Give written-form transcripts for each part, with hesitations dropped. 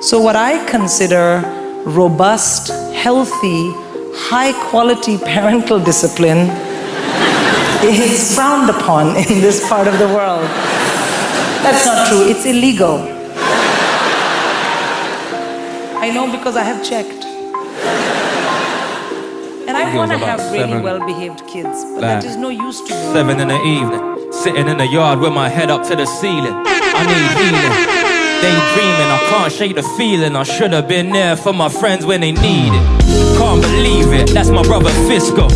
So what I consider robust, healthy, high-quality parental discipline is frowned upon in this part of the world. That's not true. It's illegal. I know because I have checked. And I want to have really well-behaved kids, but that is no use to me. 7 in the evening, sitting in the yard with my head up to the ceiling. I need healing. Daydreaming, I can't shake the feeling. I should have been there for my friends when they need it. Can't believe it, that's my brother Fisco.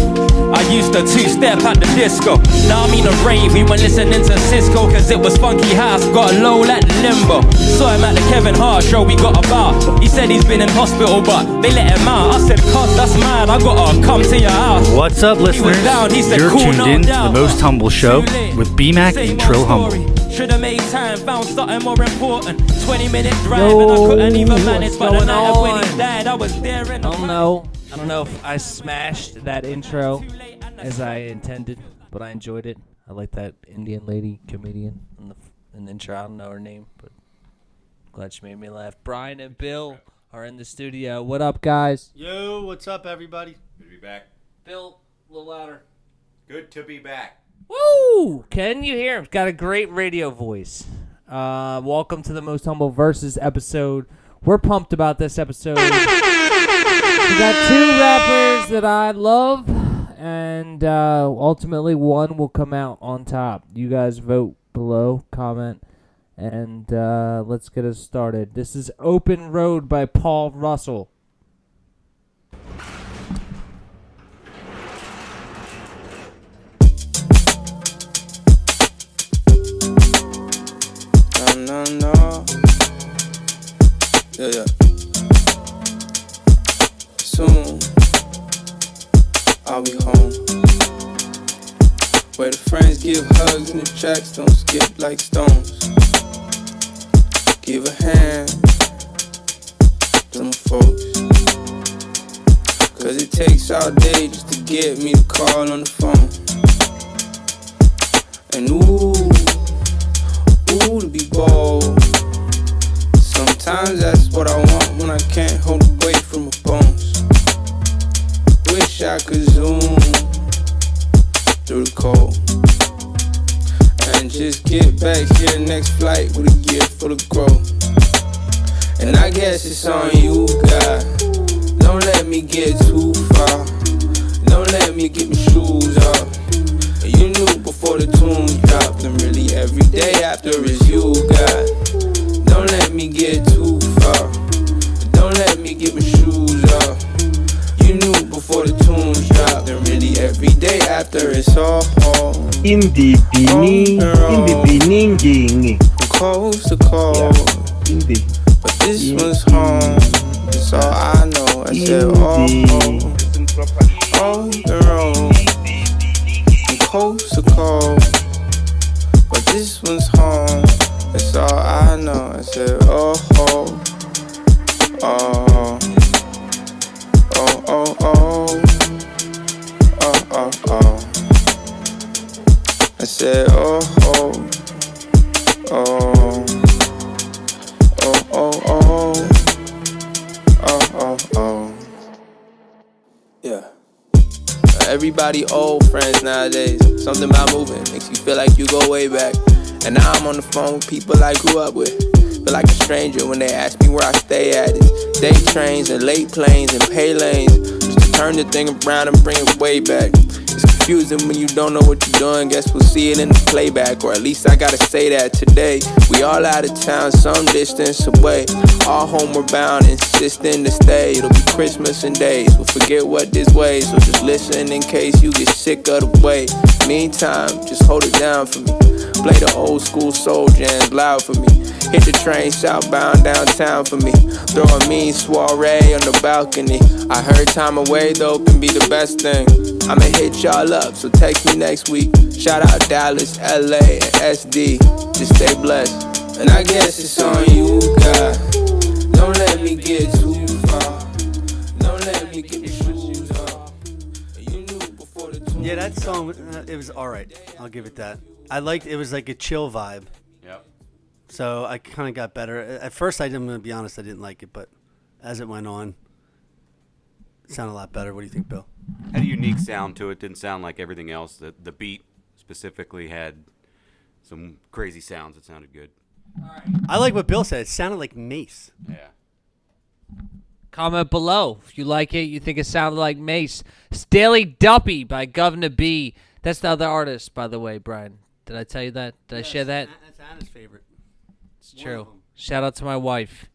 I used to two-step at the disco. Now I'm in a rave, we went listening to Cisco, cause it was funky house, got a low like limbo. Saw him at the Kevin Hart show, we got a bar. He said he's been in hospital, but they let him out. I said, cuz that's mad, I gotta come to your house. What's up, listeners? He said, You're cool, tuned in to the Most Humble Show with B-Mac and Trill Humble. Should've made time, found something more important. 20-minute drive and I couldn't even manage. But the night of when he died, I was there in the I don't know if I smashed that intro as I intended, but I enjoyed it. I like that Indian lady comedian in the intro. I don't know her name, but glad she made me laugh. Brian and Bill are in the studio. What up, guys? Yo, what's up, everybody? Good to be back. Bill, a little louder. Good to be back. Woo! Can you hear him? Got a great radio voice. Welcome to the Most Humble Versus episode. We're pumped about this episode. We got two rappers that I love, and ultimately one will come out on top. You guys vote below, comment, and let's get us started. This is Open Road by Paul Russell. No. Yeah. Soon, I'll be home. Where the friends give hugs and the tracks don't skip like stones. Give a hand to my folks. Cause it takes all day just to get me to call on the phone. And ooh, to be bold. Sometimes that's what I want when I can't hold away from my bones. Wish I could zoom through the cold and just get back here next flight with a gift for the growth. And I guess it's on you, God. Don't let me get too far. Don't let me get my shoes off. You knew before the tunes dropped, and really every day after is you, God. Don't let me get too far. Don't let me get my shoes off. You knew before the tunes dropped, and really every day after it's all in the beginning, coast to coast. But this one's home. That's all I know. I said on the road. Coast to coast, but this one's home. That's all I know. I said, oh. I said, oh. Yeah. Everybody old friends nowadays. Something about moving makes you feel like you go way back. And now I'm on the phone with people I grew up with. Feel like a stranger when they ask me where I stay at. It's day trains and late planes and pay lanes, just to turn the thing around and bring it way back. It's confusing when you don't know what you're doing. Guess we'll see it in the playback, or at least I gotta say that today. We all out of town, some distance away. All homeward bound, insisting to stay. It'll be Christmas in days. We'll forget what this way, so just listen in case you get sick of the wait. Meantime, just hold it down for me. Play the old school soul jams loud for me. Hit the train southbound downtown for me. Throw a mean soiree on the balcony. I heard time away though can be the best thing. I'ma hit y'all up, so text me next week. Shout out Dallas, LA, and SD. Just stay blessed. And I guess it's on you, God. Don't let me get too far. Don't let me get my shoes off. You knew before the Yeah, that song, it was alright. I'll give it that. I liked it. Was like a chill vibe. Yep. So I kind of got better. At first, I'm going to be honest, I didn't like it, but as it went on, it sounded a lot better. What do you think, Bill? Had a unique sound to it. Didn't sound like everything else. The beat specifically had some crazy sounds. It sounded good. I like what Bill said. It sounded like Mace. Yeah. Comment below if you like it. You think it sounded like Mace. Daily Duppy by GUVNA B. That's the other artist, by the way, Brian. Did I tell you that? Did I share that? That's Anna's favorite. It's true. Shout out to my wife.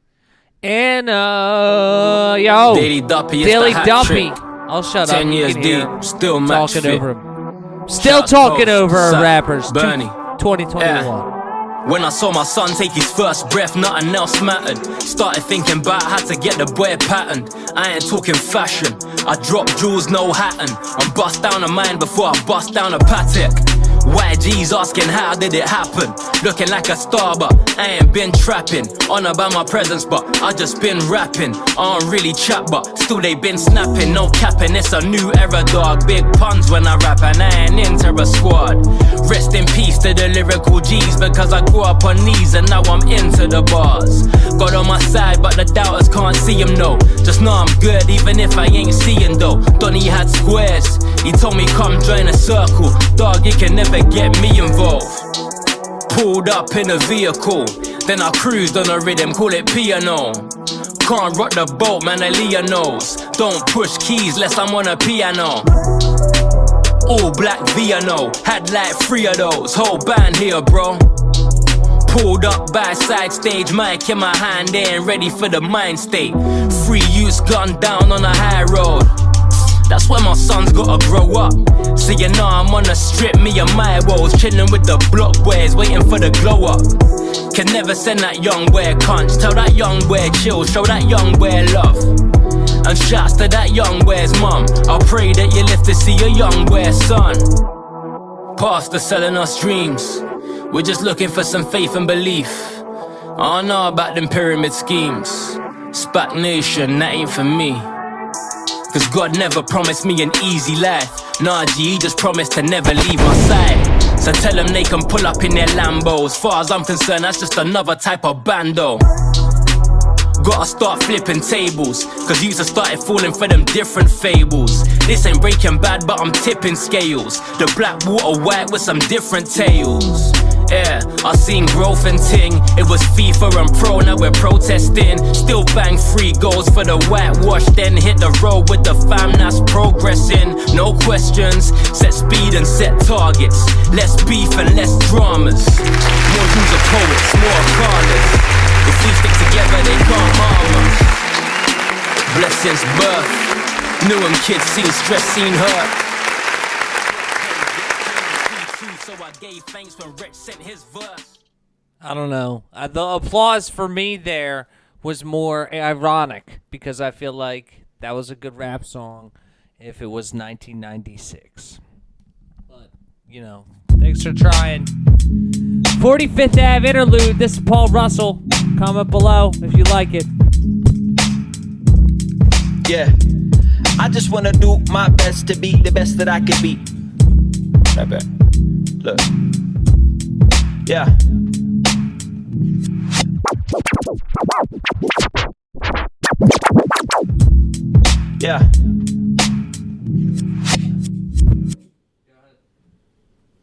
And yo, Daily Duppy, Daily Duppy. I'll shut up. 10 years deep, still match talking fit. over him. Still Shout talking Toast, over Son, rappers. Bernie. 2021. Yeah. When I saw my son take his first breath, nothing else mattered. Started thinking about how to get the boy patterned. I ain't talking fashion. I drop jewels, no hatting. I'm bust down a mine before I bust down a Patek. YG's asking how did it happen? Looking like a star, but I ain't been trapping. On about my presence, but I just been rapping. I don't really chat, but still they been snapping. No capping, it's a new era, dog. Big puns when I rap, and I ain't into a squad. Rest in peace to the lyrical G's, because I grew up on knees and now I'm into the bars. God on my side, but the doubters can't see him, no. Just know I'm good, even if I ain't seeing though. Donnie had squares, he told me come join a circle. Dog, you can never get me involved. Pulled up in a vehicle, then I cruised on a rhythm, call it piano. Can't rock the boat, man, Aaliyah knows. Don't push keys less I'm on a piano. All black V&O, had like 3 of those. Whole band here, bro. Pulled up by side stage, mic in my hand, they ain't ready for the mind state. Free use gun down on a high road. That's where my son's gotta grow up. So you know I'm on the strip, me and my woes, chillin' with the block boys, waiting for the glow up. Can never send that young boy cunts. Tell that young boy chill, show that young boy love. And shouts to that young boy's mum. I pray that you live to see your young boy's son. Pastor selling us dreams. We're just looking for some faith and belief. I don't know about them pyramid schemes. Spac Nation, that ain't for me. Cause God never promised me an easy life. Nah, G, he just promised to never leave my side. So tell them they can pull up in their Lambos. As far as I'm concerned, that's just another type of bando. Gotta start flipping tables, cause used to started falling for them different fables. This ain't Breaking Bad, but I'm tipping scales. The black water white with some different tales. Yeah, I seen growth and ting. It was FIFA and pro, now we're protesting. Still bang 3 goals for the whitewash, then hit the road with the fam that's progressing. No questions, set speed and set targets. Less beef and less dramas. More dudes are poets, more callers. If we stick together, they can't harm us. Blessings birth. Knew them kids seen stress, seen hurt. So I gave thanks when Rich sent his verse. I don't know. The applause for me there was more ironic because I feel like that was a good rap song if it was 1996. But, you know, thanks for trying. 45th Ave interlude. This is Paul Russell. Comment below if you like it. Yeah, I just wanna do my best to be the best that I could be. Right back. Look. Yeah. Yeah.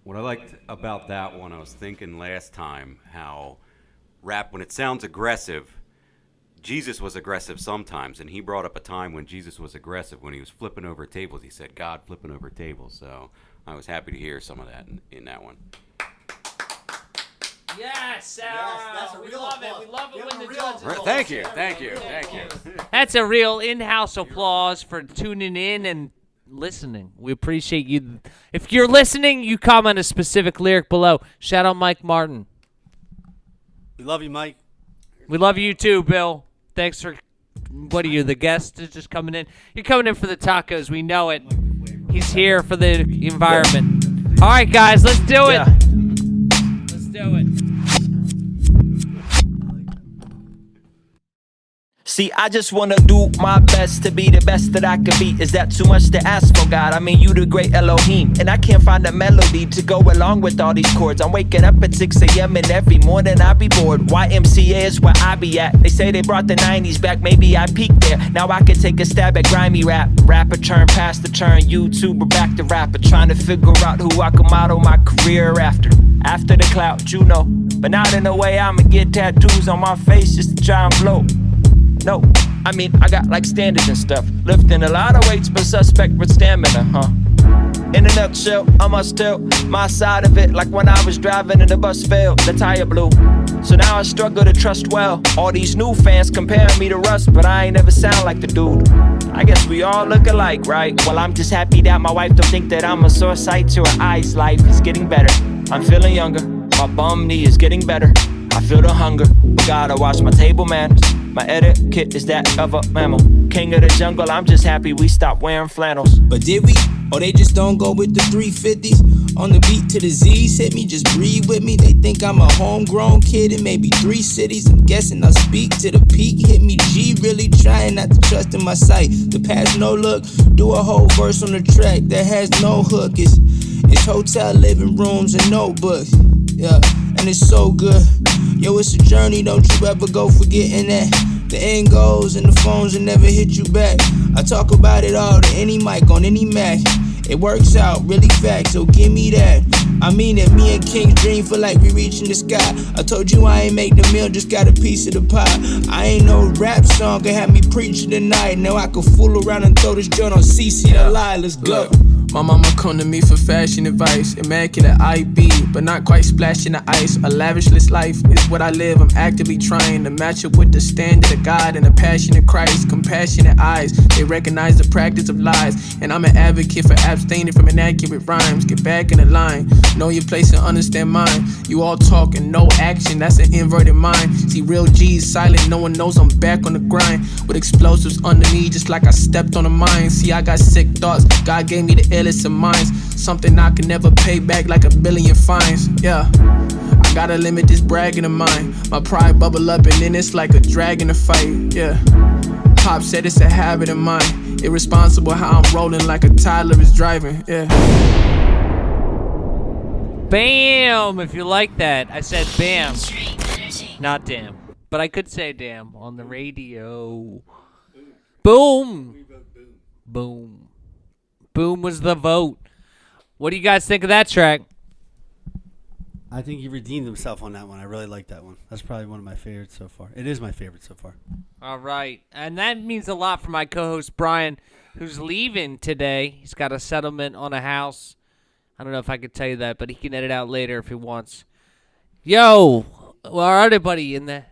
What I liked about that one, I was thinking last time how rap, when it sounds aggressive, Jesus was aggressive sometimes, and he brought up a time when Jesus was aggressive when he was flipping over tables. He said, God flipping over tables. So I was happy to hear some of that in that one. Yes, we love it. We love it when the judges. Thank you. That's a real in-house applause for tuning in and listening. We appreciate you. If you're listening, you comment a specific lyric below. Shout out Mike Martin. We love you, Mike. We love you too, Bill. Thanks for, what are you, the guest is just coming in? You're coming in for the tacos. We know it. He's here for the environment. All right, guys, let's do it. Yeah. Let's do it. See, I just wanna do my best to be the best that I could be. Is that too much to ask for, God? I mean, you the great Elohim, and I can't find a melody to go along with all these chords. I'm waking up at 6 a.m. and every morning I be bored. YMCA is where I be at. They say they brought the 90s back, maybe I peaked there. Now I can take a stab at grimy rap. Rapper turn past the turn, YouTuber back to rapper. Trying to figure out who I can model my career after. After the clout, you know. But not in a way I'ma get tattoos on my face just to try and blow. No, I mean, I got like standards and stuff. Lifting a lot of weights, but suspect with stamina, huh? In a nutshell, I must tell my side of it. Like when I was driving and the bus failed, the tire blew. So now I struggle to trust well. All these new fans comparing me to Russ, but I ain't never sound like the dude. I guess we all look alike, right? Well, I'm just happy that my wife don't think that I'm a sore sight to her eyes. Life is getting better. I'm feeling younger. My bum knee is getting better. I feel the hunger. Gotta watch my table manners. My etiquette is that of a mammal. King of the jungle, I'm just happy we stopped wearing flannels. But did we? Or they just don't go with the 350s? On the beat to the Z's, hit me, just breathe with me. They think I'm a homegrown kid in maybe 3 cities. I'm guessing I'll speak to the peak. Hit me G, really trying not to trust in my sight. The past no look, do a whole verse on the track that has no hook. It's hotel living rooms and notebooks. Yeah, and it's so good. Yo, it's a journey, don't you ever go forgetting that. The end goes and the phones will never hit you back. I talk about it all to any mic on any Mac. It works out, really fact, so give me that. I mean it, me and King's dream feel like we reaching the sky. I told you I ain't make the meal, just got a piece of the pie. I ain't no rap song, can have me preaching tonight. Now I can fool around and throw this joint on CC the lie, let's go. Look, my mama come to me for fashion advice. Immaculate IB, but not quite splashing the ice. A lavishless life is what I live. I'm actively trying to match up with the standard of God and the passion of Christ. Compassionate eyes, they recognize the practice of lies. And I'm an advocate for abstaining from inaccurate rhymes. Get back in the line, know your place and understand mine. You all talk and no action, that's an inverted mind. See, real G's silent, no one knows I'm back on the grind. With explosives under me, just like I stepped on a mine. See, I got sick thoughts, God gave me the illest of minds. Something I can never pay back like a billion fines. Yeah, I gotta limit this bragging of mine. My pride bubble up and then it's like a dragon to fight. Yeah, Pop said it's a habit of mine. Irresponsible how I'm rolling like a toddler is driving. Yeah. Bam! If you like that, I said bam, not damn. But I could say damn on the radio. Boom! Boom. Boom was the vote. What do you guys think of that track? I think he redeemed himself on that one. I really like that one. That's probably one of my favorites so far. It is my favorite so far. All right. And that means a lot for my co-host, Brian, who's leaving today. He's got a settlement on a house. I don't know if I could tell you that, but he can edit out later if he wants. Yo, where are everybody in the...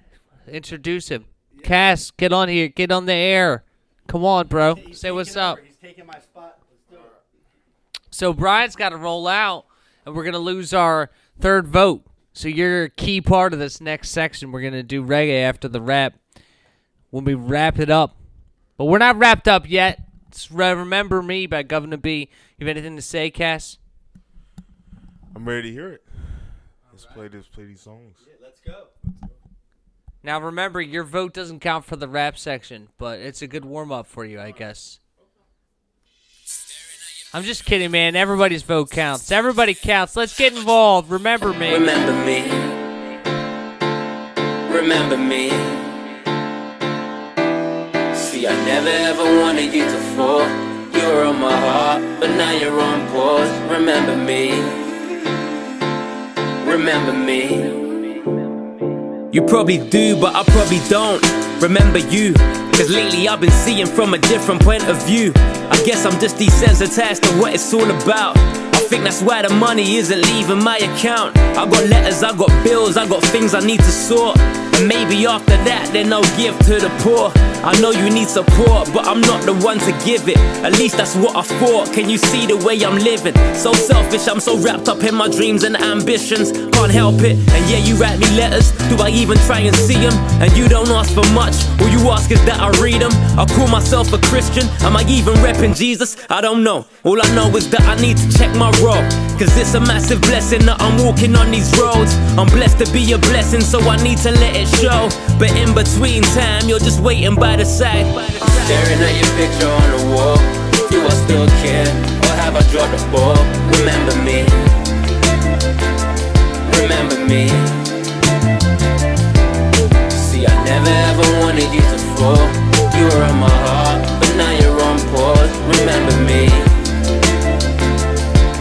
Introduce him. Yeah. Cass, get on here. Get on the air. Come on, bro. Say what's up. He's taking my spot. Let's do it. So Brian's got to roll out, and we're going to lose our third vote. So you're a key part of this next section. We're going to do reggae after the rap when we wrap it up. But we're not wrapped up yet. It's Remember Me by GUVNA B. You have anything to say, Cass? I'm ready to hear it. Let's play these songs. Yeah, let's go. Now remember, your vote doesn't count for the rap section, but it's a good warm-up for you, I guess. I'm just kidding, man. Everybody's vote counts. Everybody counts. Let's get involved. Remember me. Remember me. Remember me. See, I never ever wanted you to fall. You were on my heart, but now you're on pause. Remember me. Remember me. You probably do, but I probably don't remember you. Cause lately I've been seeing from a different point of view. I guess I'm just desensitized to what it's all about. I think that's why the money isn't leaving my account. I got letters, I got bills, I got things I need to sort. And maybe after that, then I'll give to the poor. I know you need support, but I'm not the one to give it. At least that's what I thought. Can you see the way I'm living? So selfish, I'm so wrapped up in my dreams and ambitions. Can't help it, and yeah, you write me letters. Do I even try and see them? And you don't ask for much. All you ask is that I read them. I call myself a Christian. Am I even repping Jesus? I don't know. All I know is that I need to check my role. Cause it's a massive blessing that I'm walking on these roads. I'm blessed to be a blessing, so I need to let it show. But in between time, you're just waiting by the side. Staring at your picture on the wall. Do I still care, or have I dropped the ball? Remember me. Remember me. See, I never ever wanted you to fall. You were on my heart, but now you're on pause. Remember me.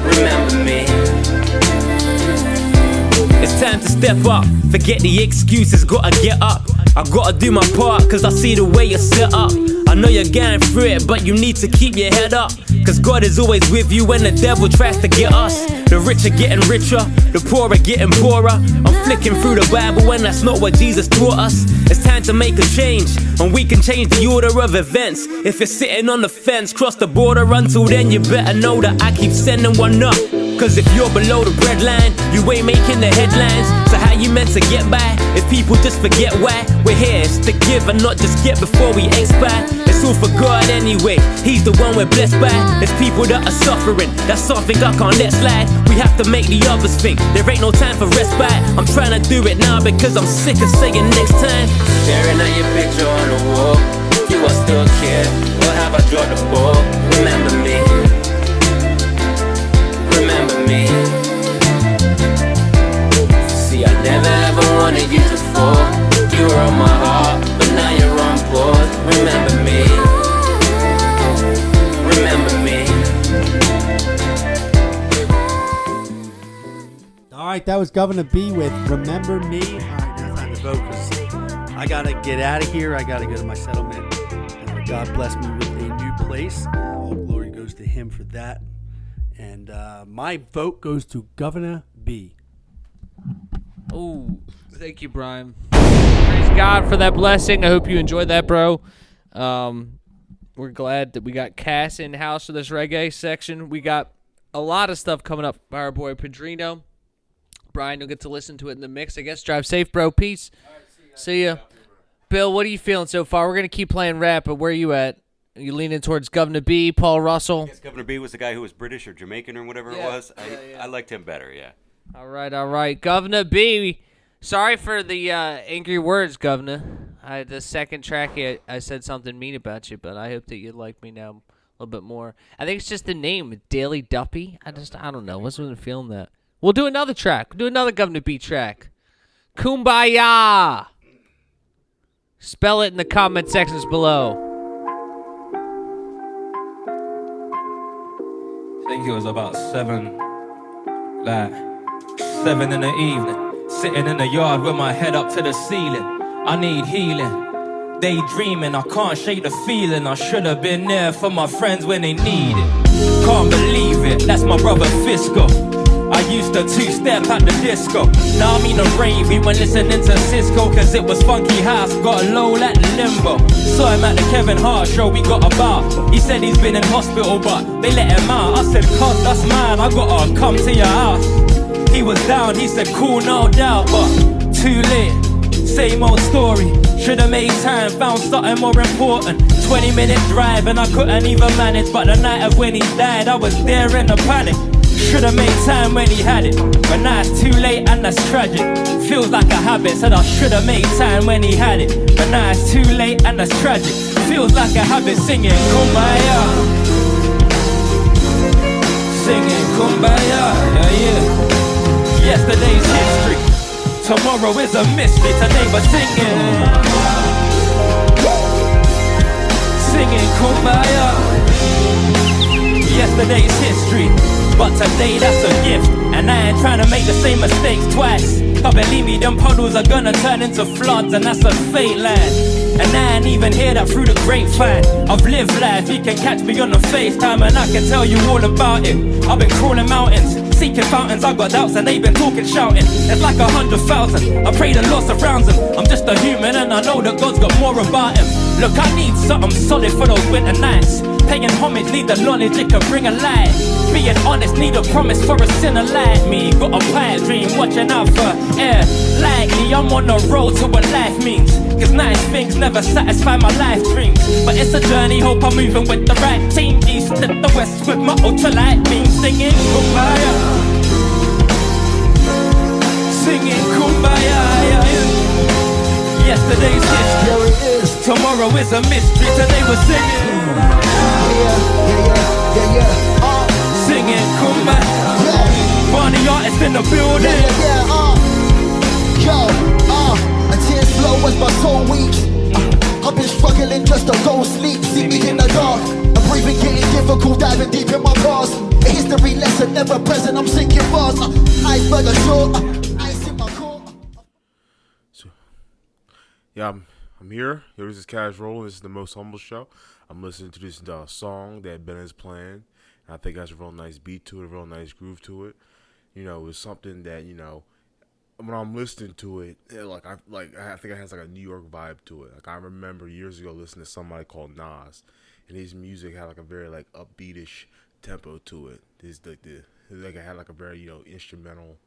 Remember me. It's time to step up. Forget the excuses, gotta get up. I gotta do my part, cause I see the way you're set up. I know you're going through it, but you need to keep your head up. Cause God is always with you when the devil tries to get us. The rich are getting richer, the poor are getting poorer. I'm flicking through the Bible and that's not what Jesus taught us. It's time to make a change, and we can change the order of events. If you're sitting on the fence, cross the border. Until then you better know that I keep sending one up. Cause if you're below the breadline, you ain't making the headlines. So how you meant to get by if people just forget why we're here? It's to give and not just get before we expire. It's all for God anyway, He's the one we're blessed by. There's people that are suffering, that's something I can't let slide. We have to make the others think, there ain't no time for respite. I'm trying to do it now because I'm sick of saying next time. Staring at your picture on the wall. Do I still care, or have I dropped the ball? Remember me. Remember me. See, I never ever wanted you to fall. You were on my heart, but now you're on pause. Remember me. Remember me. All right, that was Governor B with Remember Me. All right, now time to vote because I got to get out of here. I got to go to my settlement. God bless me with a new place. All glory goes to Him for that. And my vote goes to Governor B. Oh, thank you, Brian. Praise God for that blessing. I hope you enjoyed that, bro. We're glad that we got Cass in house for this reggae section. We got a lot of stuff coming up by our boy Padrino. Brian, you'll get to listen to it in the mix. I guess drive safe, bro. Peace. Right, see ya. Bill, what are you feeling so far? We're going to keep playing rap, but where are you at? Are you leaning towards Governor B, Paul Russell? I guess Governor B was the guy who was British or Jamaican or whatever it was. I liked him better, yeah. All right. Governor B, sorry for the angry words, Governor. The second track, I said something mean about you, but I hope that you like me now a little bit more. I think it's just the name, Daily Duppy. I don't know. Wasn't feeling that. We'll do another track. We'll do another Governor B track. Kumbaya. Spell it in the comment sections below. I think it was about 7 in the evening. Sitting in the yard with my head up to the ceiling. I need healing. Daydreaming, I can't shake the feeling. I should have been there for my friends when they need it. Can't believe it, that's my brother Fisco. I used to two-step at the disco. Now I'm in a rave, we went listening to Cisco. Cause it was funky house, got a low at limbo. Saw him at the Kevin Hart show, we got a bar. He said he's been in hospital but they let him out. I said, cuz that's mine, I gotta come to your house. He was down, he said, cool, no doubt. But too late, same old story. Should've made time, found something more important. 20-minute drive and I couldn't even manage. But the night of when he died, I was there in a panic. Should've made time when he had it, but now it's too late and that's tragic. Feels like a habit, said I should've made time when he had it, but now it's too late and that's tragic. Feels like a habit, singing Kumbaya. Singing Kumbaya, yeah. Yesterday's history, tomorrow is a mystery. Today we're singing Kumbaya. Yesterday's history, but today that's a gift. And I ain't trying to make the same mistakes twice. But believe me, them puddles are gonna turn into floods, and that's a fate line. And I ain't even hear that through the grapevine. I've lived life, you can catch me on the FaceTime and I can tell you all about it. I've been crawling mountains, seeking fountains. I've got doubts and they've been talking, shouting. It's like 100,000, I pray the Lord surrounds him. I'm just a human and I know that God's got more about him. Look, I need something solid for those winter nights. Paying homage, need the knowledge it can bring a light. Being honest, need a promise for a sinner like me. Got a pipe dream, watching out for air. Likely I'm on the road to what life means. Cause nice things never satisfy my life dreams. But it's a journey, hope I'm moving with the right team. East to the west with my ultralight beam. Singing Kumbaya. Singing Kumbaya, yeah, yeah. Yesterday's history. Tomorrow is a mystery. Today we're singing. Singing Kumbaya. Funny artist in the building. A tear's flow was my soul weak. I've been struggling just to go sleep. See me in the dark. I'm breathing getting difficult, diving deep in my past. A history lesson never present, I'm sinking fast. Iceberg ashore, ice in my core. So, yeah, I'm here. This is Cash Rolling. This is the Most Humble Show. I'm listening to this song that Ben is playing. And I think it has a real nice beat to it, a real nice groove to it. You know, it's something that, you know, when I'm listening to it, I think it has like a New York vibe to it. Like I remember years ago listening to somebody called Nas, and his music had like a very like upbeatish tempo to it. It had like a very, you know, instrumental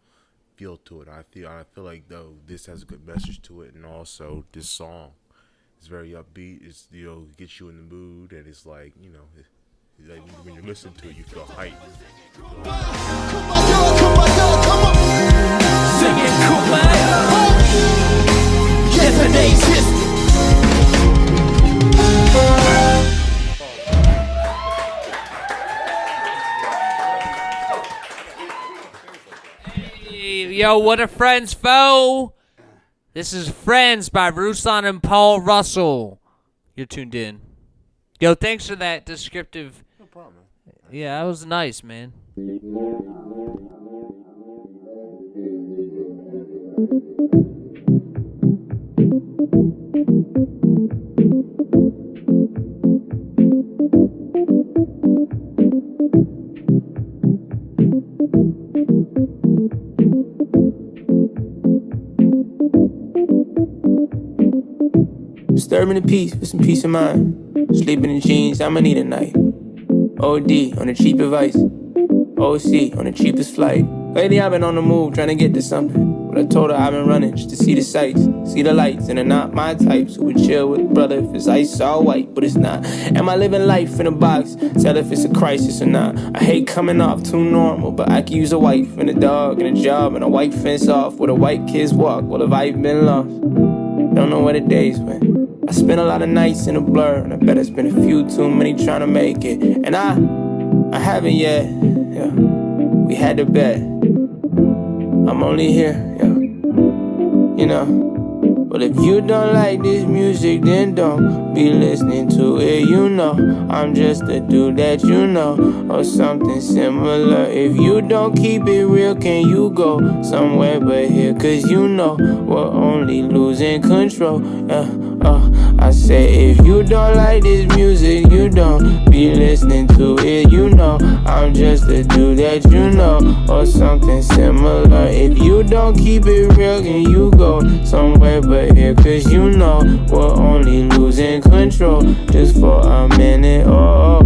feel to it. I feel like though this has a good message to it, and also this song is very upbeat. It's, you know, gets you in the mood, and it's like, you know, like when you listen to it, you feel hyped. Singing Kumbaya. Yesterday's history. Hey, yo, what a Friends foe. This is Friends by Ruslan and Paul Russell. You're tuned in. Yo, thanks for that descriptive. No problem. Yeah, that was nice, man. Disturbing the peace with some peace of mind. Sleeping in jeans, I'ma need a night. OD on the cheap advice. OC on the cheapest flight. Lately I've been on the move trying to get to something. But I told her I've been running just to see the sights, see the lights, and they're not my types who would chill with a brother if it's ice all white, but it's not. Am I living life in a box? Tell if it's a crisis or not. I hate coming off too normal, but I can use a wife and a dog and a job and a white fence off where the white kids walk. Well, if I've been lost, don't know where the days went. I spent a lot of nights in a blur, and I bet it's been a few too many trying to make it. And I haven't yet, yeah. We had to bet. I'm only here, yeah. You know. But if you don't like this music, then don't be listening to it. You know, I'm just a dude that you know, or something similar. If you don't keep it real, can you go somewhere but here? Cause you know, we're only losing control, yeah. I say if you don't like this music, you don't be listening to it. You know, I'm just a dude that you know, or something similar. If you don't keep it real, can you go somewhere but here? Cause you know, we're only losing control just for a minute. Oh,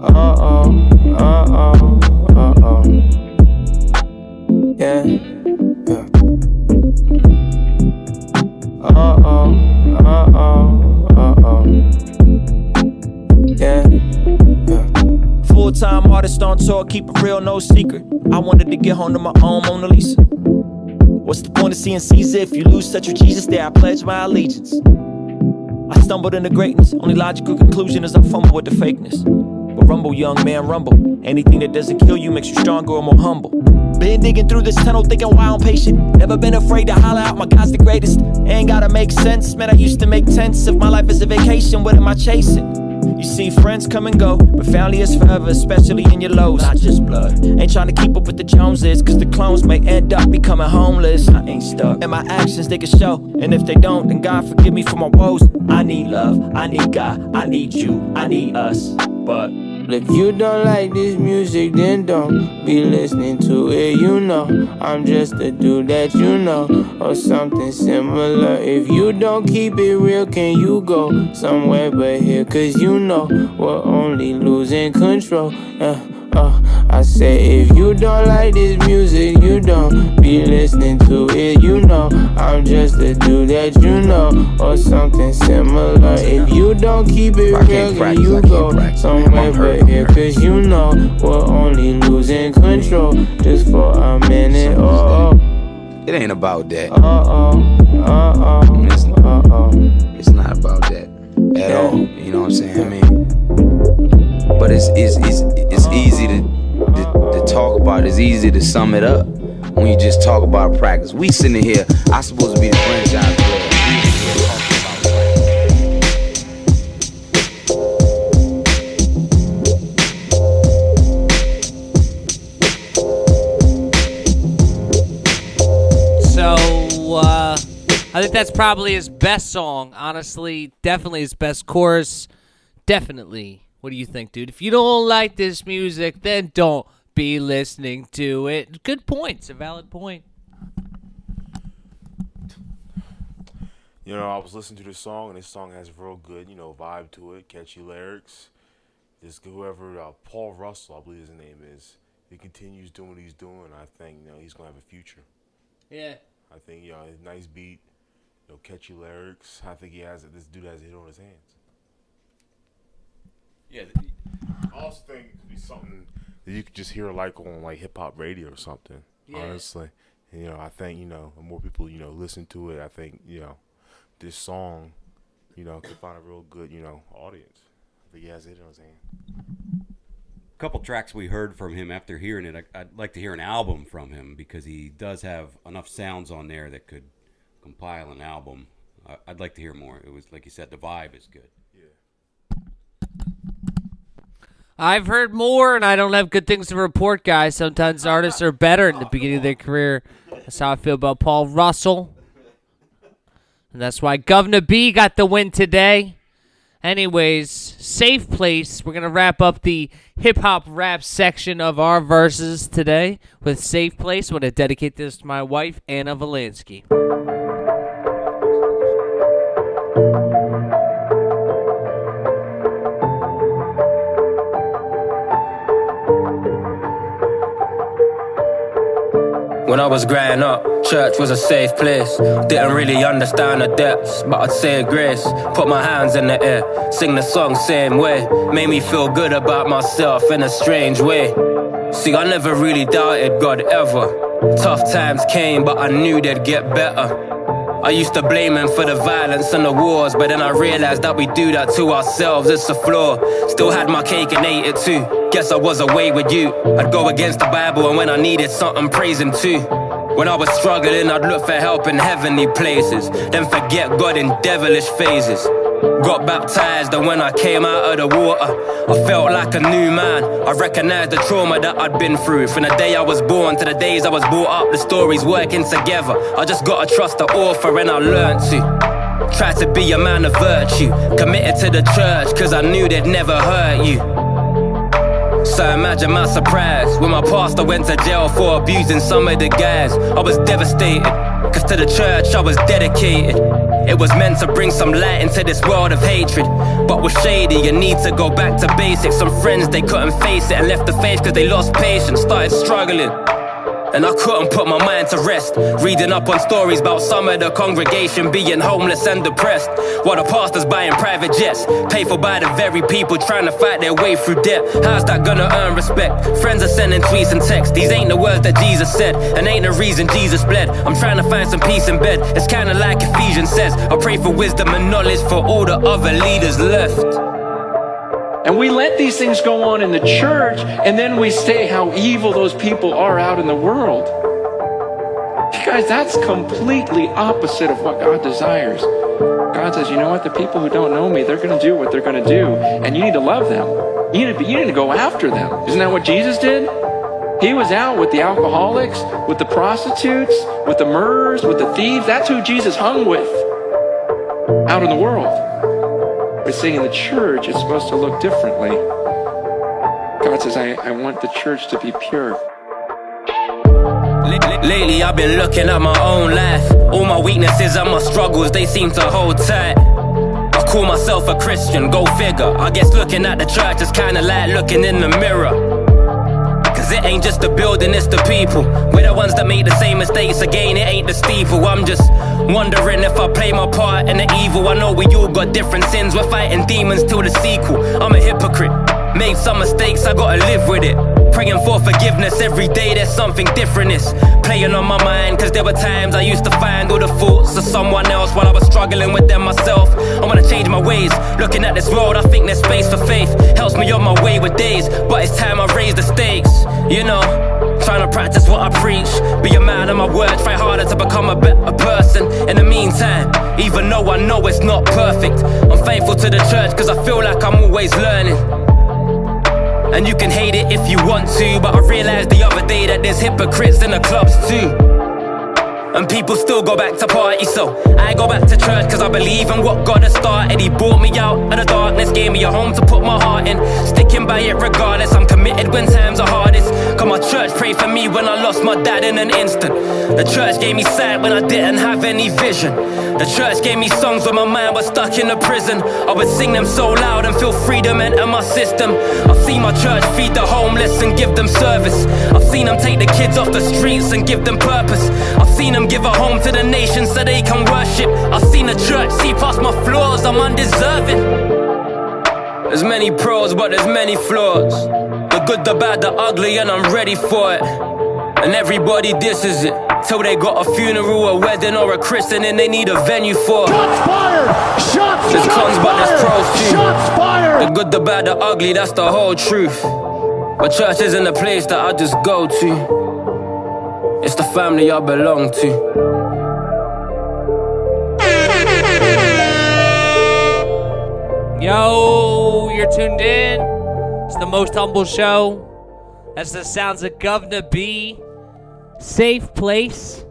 oh, oh, oh, oh, oh, oh. Yeah, yeah. Oh, oh. Yeah, yeah. Full-time artist on tour, keep it real, no secret. I wanted to get home to my own Mona Lisa. What's the point of seeing Caesar if you lose touch with Jesus? There I pledge my allegiance. I stumbled into greatness, only logical conclusion is I fumble with the fakeness. But rumble, young man, rumble. Anything that doesn't kill you makes you stronger or more humble. Been digging through this tunnel, thinking why I'm patient. Never been afraid to holler out, my God's the greatest. Ain't gotta make sense, man, I used to make tents. If my life is a vacation, what am I chasing? You see, friends come and go, but family is forever, especially in your lows. Not just blood. Ain't trying to keep up with the Joneses, cause the clones may end up becoming homeless. I ain't stuck, and my actions, they can show. And if they don't, then God forgive me for my woes. I need love, I need God, I need you, I need us. But if you don't like this music, then don't be listening to it. You know, I'm just a dude that you know, or something similar. If you don't keep it real, can you go somewhere but here? Cause you know, we're only losing control. I say if you don't like this music, you don't be listening to it. You know, I'm just a dude that you know, or something similar. If you don't keep it real, can you go somewhere but here? Cause you know, we're only losing control just for a minute. Oh, It ain't about that. It's not about that at all. You know what I'm saying? I mean, but it's easy to talk about. It's easy to sum it up when you just talk about practice. We sitting here, I supposed to be the franchise player. I think that's probably his best song, honestly. Definitely his best chorus. Definitely. What do you think, dude? If you don't like this music, then don't be listening to it. Good point. It's a valid point. You know, I was listening to this song, and this song has a real good, vibe to it, catchy lyrics. This whoever, Paul Russell, I believe his name is, he continues doing what he's doing. I think, he's going to have a future. Yeah. I think, nice beat, catchy lyrics. I think this dude has a hit on his hands. Yeah. I also think it could be something that you could just hear on hip hop radio or something. Yeah. Honestly, and, I think the more people listen to it, I think this song could find a real good audience. I think he has a hit on his hand. A couple tracks we heard from him after hearing it. I'd like to hear an album from him because he does have enough sounds on there that could compile an album. I'd like to hear more. It was like you said, the vibe is good. I've heard more, and I don't have good things to report, guys. Sometimes artists are better in the beginning of their career. That's how I feel about Paul Russell. And that's why GUVNA B got the win today. Anyways, Safe Place. We're going to wrap up the hip-hop rap section of our verses today with Safe Place. I want to dedicate this to my wife, Anna Valansky. When I was growing up, church was a safe place. Didn't really understand the depths, but I'd say grace. Put my hands in the air, sing the song same way. Made me feel good about myself in a strange way. See, I never really doubted God ever. Tough times came, but I knew they'd get better. I used to blame him for the violence and the wars, but then I realized that we do that to ourselves, it's a flaw. Still had my cake and ate it too. Guess I was away with you. I'd go against the Bible, and when I needed something, praise him too. When I was struggling, I'd look for help in heavenly places, then forget God in devilish phases. Got baptized, and when I came out of the water, I felt like a new man. I recognized the trauma that I'd been through. From the day I was born to the days I was brought up, the stories working together. I just gotta trust the author, and I learned to try to be a man of virtue. Committed to the church, cause I knew they'd never hurt you. So imagine my surprise when my pastor went to jail for abusing some of the guys. I was devastated, cause to the church I was dedicated. It was meant to bring some light into this world of hatred, but was shady, you need to go back to basics. Some friends, they couldn't face it and left the faith cause they lost patience, started struggling. And I couldn't put my mind to rest, reading up on stories about some of the congregation being homeless and depressed, while the pastors buying private jets, paid for by the very people trying to fight their way through debt. How's that gonna earn respect? Friends are sending tweets and texts. These ain't the words that Jesus said, and ain't the reason Jesus bled. I'm trying to find some peace in bed. It's kinda like Ephesians says, I pray for wisdom and knowledge for all the other leaders left. And we let these things go on in the church, and then we say how evil those people are out in the world. You guys, that's completely opposite of what God desires. God says, you know what? The people who don't know me, they're going to do what they're going to do, and you need to love them. You need to go after them. Isn't that what Jesus did? He was out with the alcoholics, with the prostitutes, with the murderers, with the thieves. That's who Jesus hung with out in the world. We're saying in the church it's supposed to look differently. God says, I want the church to be pure. Lately I've been looking at my own life. All my weaknesses and my struggles, they seem to hold tight. I call myself a Christian, go figure. I guess looking at the church is kinda like looking in the mirror. Cause it ain't just the building, it's the people. We're the ones that make the same mistakes again, it ain't the steeple. I'm just wondering if I play my part in the evil. I know we all got different sins, we're fighting demons till the sequel. I'm a hypocrite, made some mistakes, I gotta live with it. Praying for forgiveness every day, there's something different is playing on my mind. Cause there were times I used to find all the faults of someone else while I was struggling with them myself. I wanna change my ways. Looking at this world, I think there's space for faith. Helps me on my way with days, but it's time I raise the stakes. You know, trying to practice what I preach. Be a man of my word, try harder to become a better person. In the meantime, even though I know it's not perfect, I'm faithful to the church cause I feel like I'm always learning. And you can hate it if you want to, but I realized the other day that there's hypocrites in the clubs too. And people still go back to party, so I go back to church cause I believe in what God has started. He brought me out of the darkness, gave me a home to put my heart in. Sticking by it regardless, I'm committed when times are hardest. Cause my church prayed for me when I lost my dad in an instant. The church gave me sight when I didn't have any vision. The church gave me songs when my mind was stuck in a prison. I would sing them so loud and feel freedom enter my system. I've seen my church feed the homeless and give them service. I've seen them take the kids off the streets and give them purpose. I've seen them give a home to the nation so they can worship. I've seen the church see past my flaws, I'm undeserving. There's many pros but there's many flaws. The good, the bad, the ugly, and I'm ready for it. And everybody disses it till they got a funeral, a wedding or a christening they need a venue for. Shots fired! Shots There's cons but there's pros too. Shots fired! The good, the bad, the ugly, that's the whole truth. But church isn't a place that I just go to. It's the family I belong to. Yo, you're tuned in. It's the Most Humble Show. That's the sounds of GUVNA B. Safe Place.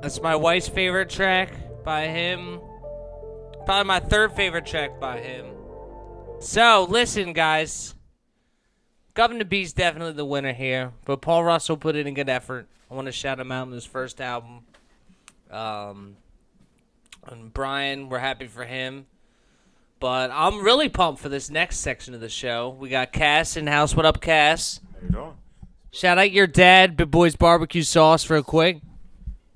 That's my wife's favorite track by him. Probably my third favorite track by him. So, listen, guys. GUVNA B's definitely the winner here, but Paul Russell put in a good effort. I want to shout him out on his first album. And Brian, we're happy for him. But I'm really pumped for this next section of the show. We got Cass in house. What up, Cass? How you doing? Shout out your dad, Boize barbecue sauce, real quick.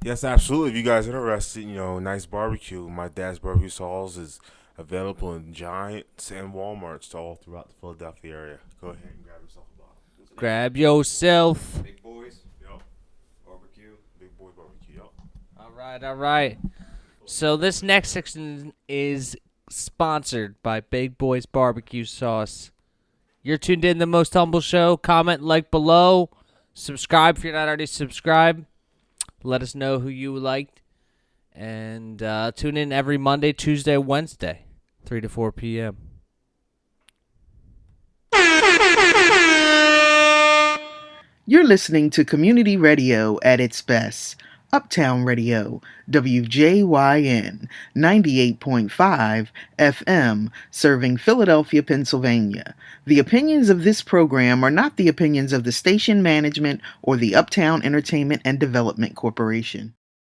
Yes, absolutely. If you guys are interested, nice barbecue. My dad's barbecue sauce is available in Giants and Walmarts all throughout the Philadelphia area. Go ahead and grab yourself a bottle. Grab yourself. Big Boize. Yep. Barbecue. Big Boize barbecue. Yep. All right. So this next section is sponsored by Big Boize barbecue sauce. You're tuned in to the Most Humble Show. Comment, like below. Subscribe if you're not already subscribed. Let us know who you liked. And tune in every Monday, Tuesday, Wednesday, 3 to 4 p.m. You're listening to community radio at its best. Uptown Radio, WJYN, 98.5 FM, serving Philadelphia, Pennsylvania. The opinions of this program are not the opinions of the station management or the Uptown Entertainment and Development Corporation.